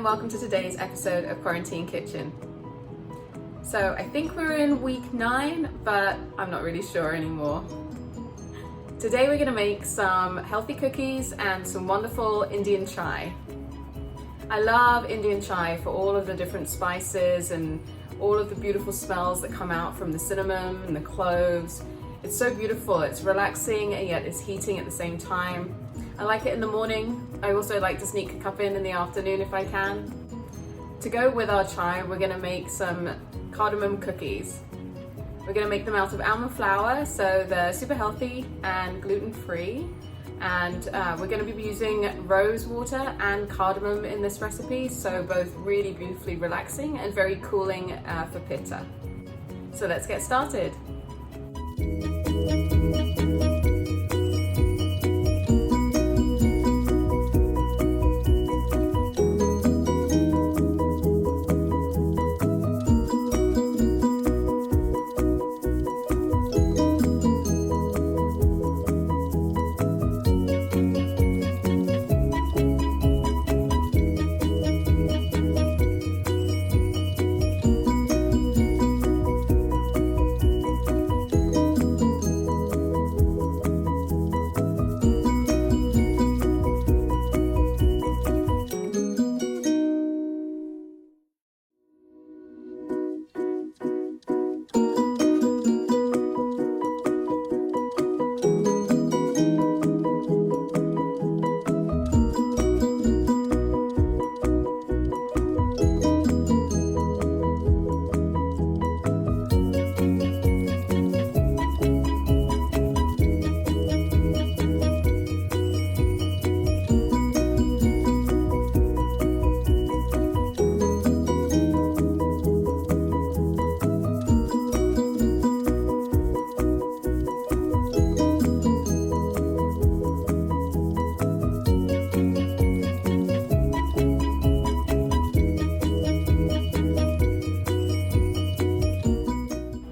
and welcome to today's episode of Quarantine Kitchen. So I think we're in week 9, but I'm not really sure anymore. Today we're going to make some healthy cookies and some wonderful Indian chai. I love Indian chai for all of the different spices and all of the beautiful smells that come out from the cinnamon and the cloves. It's so beautiful, it's relaxing and yet it's heating at the same time. I like it in the morning. I also like to sneak a cup in the afternoon if I can. To go with our chai, we're going to make some cardamom cookies. We're going to make them out of almond flour, so they're super healthy and gluten-free. And we're going to be using rose water and cardamom in this recipe, so both really beautifully relaxing and very cooling for pitta. So let's get started.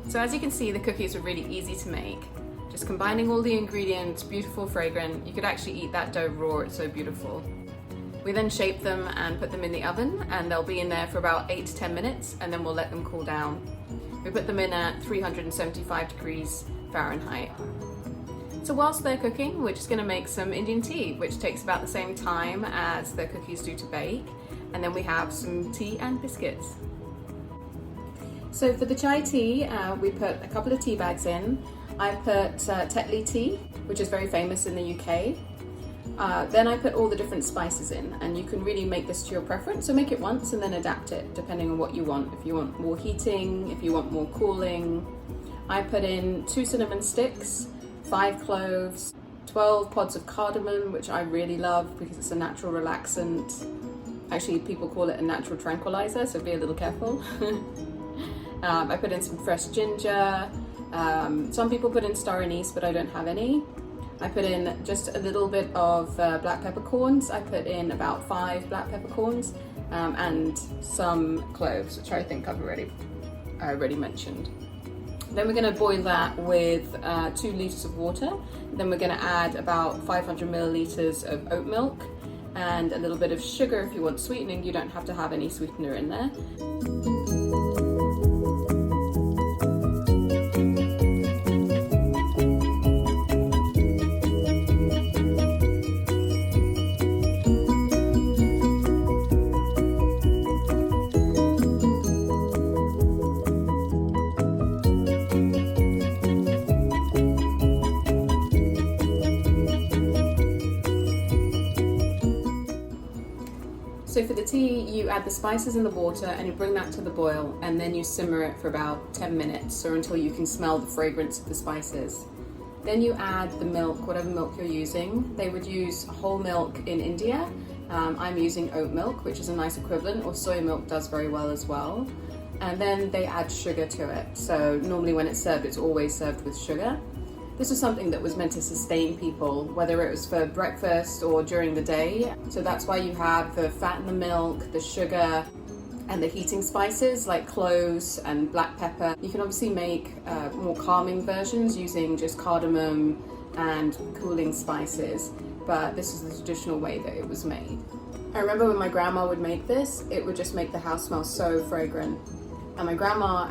So as you can see, the cookies are really easy to make. Just combining all the ingredients, beautiful, fragrant. You could actually eat that dough raw, it's so beautiful. We then shape them and put them in the oven, and they'll be in there for about 8 to 10 minutes, and then we'll let them cool down. We put them in at 375 degrees Fahrenheit. So whilst they're cooking, we're just gonna make some Indian tea, which takes about the same time as the cookies do to bake. And then we have some tea and biscuits. So for the chai tea, we put a couple of tea bags in. I put Tetley tea, which is very famous in the UK. Then I put all the different spices in, and you can really make this to your preference. So make it once and then adapt it depending on what you want. If you want more heating, if you want more cooling. I put in 2 cinnamon sticks, 5 cloves, 12 pods of cardamom, which I really love because it's a natural relaxant. Actually, people call it a natural tranquilizer, so be a little careful. I put in some fresh ginger. Some people put in star anise, but I don't have any. I put in just a little bit of black peppercorns. I put in about 5 black peppercorns and some cloves, which I think I already mentioned. Then we're going to boil that with 2 litres of water. Then we're going to add about 500 millilitres of oat milk and a little bit of sugar if you want sweetening. You don't have to have any sweetener in there. So for the tea, you add the spices in the water and you bring that to the boil, and then you simmer it for about 10 minutes or until you can smell the fragrance of the spices. Then you add the milk, whatever milk you're using. They would use whole milk in India. I'm using oat milk, which is a nice equivalent, or soy milk does very well as well. And then they add sugar to it. So normally when it's served, it's always served with sugar. This was something that was meant to sustain people, whether it was for breakfast or during the day. So that's why you have the fat in the milk, the sugar, and the heating spices like cloves and black pepper. You can obviously make more calming versions using just cardamom and cooling spices, but this is the traditional way that it was made. I remember when my grandma would make this, it would just make the house smell so fragrant. And my grandma